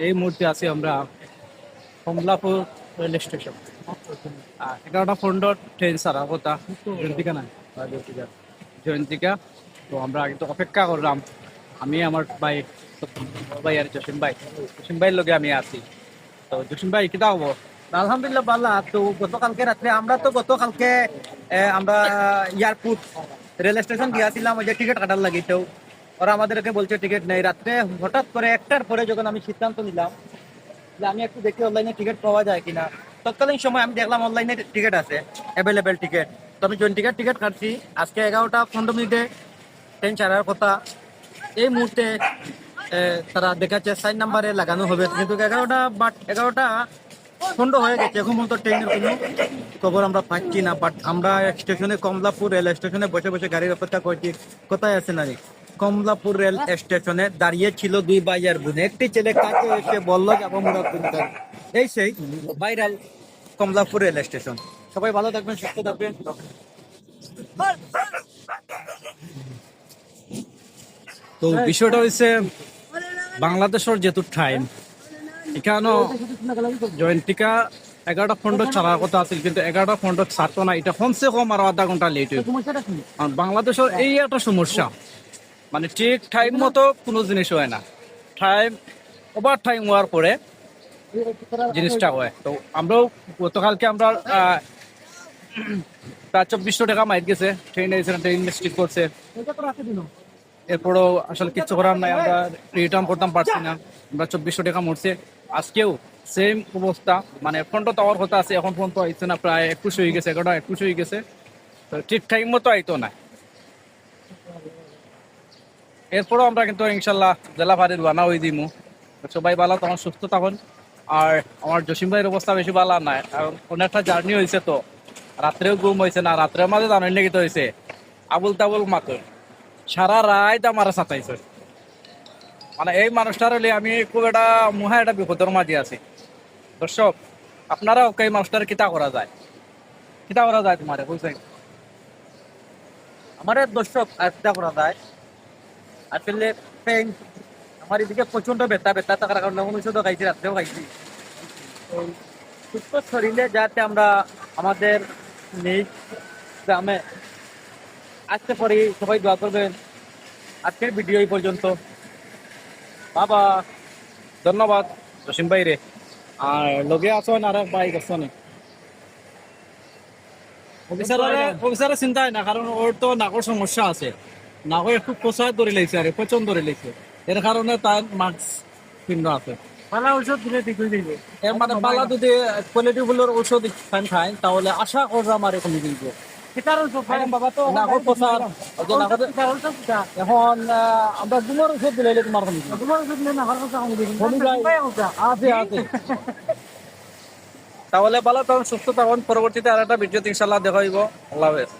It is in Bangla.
এই মুহূর্তে আছি আমরা কমলাপুর রেল স্টেশন। 11টা 15 ট্রেন ছাড়ার কথা। জয়ন্তিকা না, জয়ন্তিকা। তো আমরা কিন্তু অপেক্ষা করলাম, আমি আমার ভাই, ভাই আর জসিম ভাইয়ের লগে আমি আছি। তো জসিম ভাই কিতা হবো? আলহামদুলিল্লাহ ভালো। তো গতকালকে রাত্রে গতকালকে আমরা এয়ারপোর্ট রেল স্টেশন গিয়েছিলাম ওই যে টিকিট কাটার লাগি। তো ওরা আমাদেরকে বলছে টিকিট নেই। রাত্রে হঠাৎ করে 1টার পরে যখন আমি সিদ্ধান্ত নিলাম যে আমি একটু দেখি অনলাইনে টিকিট পাওয়া যায় কিনা, তৎকালীন সময় আমি দেখলাম অনলাইনে টিকিট আছে, অ্যাভেলেবেল টিকিট। তো আমি জয়ন্তিকার টিকিট কাটছি। আজকে 11টা 15 ট্রেন ছাড়ার কথা। এই মুহূর্তে তারা দেখাচ্ছে 4 নাম্বারে লাগানো হবে, কিন্তু 11টা হয়ে গেছে। এখন পর্যন্ত ট্রেনের কোনো খবর আমরা পাচ্ছি না। বাট আমরা স্টেশনে, কমলাপুর রেল স্টেশনে বসে বসে গাড়ির অপেক্ষা করছি। কোথায় আছে নারী? কমলাপুর রেল স্টেশনে দাঁড়িয়ে ছিল দুই ভাই আর বোন। একটি ছেলে কাছে এসে বললো যাবো মুরাদপুর। এই সেই ভাইরাল কমলাপুর রেল স্টেশন। সবাই ভালো থাকবেন, সুস্থ থাকবেন। তো বিষয়টা হচ্ছে বাংলাদেশের যেহেতু টাইম, এখানে জয়ন্তিকা 11টা 15 ছাড়ার কথা আছে, কিন্তু 11টা 15 ছাড়তো না। এটা কমসে কম আরো আধা ঘন্টা লেট হইব। আর বাংলাদেশের এই একটা সমস্যা, মানে ঠিক টাইম মতো কোনো জিনিস হয় না। টাইম ওভার টাইম হওয়ার পরে জিনিসটা হয়। তো আমরাও গতকালকে আমরা প্রায় 2400 টাকা মাইট গেছে। ট্রেন এসে ট্রেন মিস্টেক করছে, এরপরও আসলে কিচ্ছু করার নাই, আমরা রিটার্ন করতাম পারছি না। আমরা 2400 টাকা মরছে। আজকেও সেম অবস্থা, মানে ফোনটা তো আমার কথা আছে, এখন পর্যন্ত আইছে না। প্রায় 21 হয়ে গেছে, 11টা 21 হয়ে গেছে। তো ঠিক টাইম মতো আইতো না। এরপরও আমরা কিন্তু ইনশাল্লাহ জেলা ফাঁড়ির বানা হয়ে দিমু। সবাই ভালো, তখন সুস্থ থাকুন। আর আমার জসিম ভাইয়ের অবস্থা বেশি ভালো নাই, কারণ অনেকটা জার্নি হয়েছে। তো রাত্রেও ঘুম হয়েছে না, রাত্রের মাঝে জানেন নাকি তো হয়েছে আবুল তাবুল মাতুর সারা রাত আমার সাতাইছে। মানে এই মানুষটার হলে আমি খুব একটা একটা বিপদের মাঝে আছি। দর্শক, আপনারা ওকে এই মানুষটার কিতা করা যায়, কিতা করা যায় তোমার বুঝছেন? আমাদের দর্শক আয়ত্তা করা যায় আসলে। আমার এদিকে প্রচন্ড ব্যথা থাকার কারণে ঔষধও খাইছি, রাত্রেও খাইছি। ওই সুস্থ শরীরে যাতে আমরা আমাদের নিজ গ্রামে আসতে পারি, সবাই দোয়া করবেন। আজকের ভিডিও এই পর্যন্ত। বাবা, ধন্যবাদ জসিম ভাই রে। আর লগে আসেন আর বাইক আসেন। অফিসারের চিন্তা হয় না, কারণ ওর তো নাকর সমস্যা আছে। নাকর একটু কোচায় ধরে লেগেছে, আর প্রচন্ড ধরে লেগেছে। এর কারণে তার মাস্ক পিন্ন আছে। পালা ঔষধ দিলে ঠিক হয়ে যাবে। এর মানে পালা যদি কোয়ালিটি ফুলের ঔষধ খান তাহলে আশা করলাম আর কমে দিব। বাবা তো নাকর কোচার এখন আমরা গুমর ওষুধ দিলে তোমার কমে দিব। আছে আছে। তাহলে ভালো তখন সুস্থ তখন পরবর্তীতে আর একটা ভিডিও ইনশাল্লাহ দেখা হইব। আল্লাহ হাফেজ।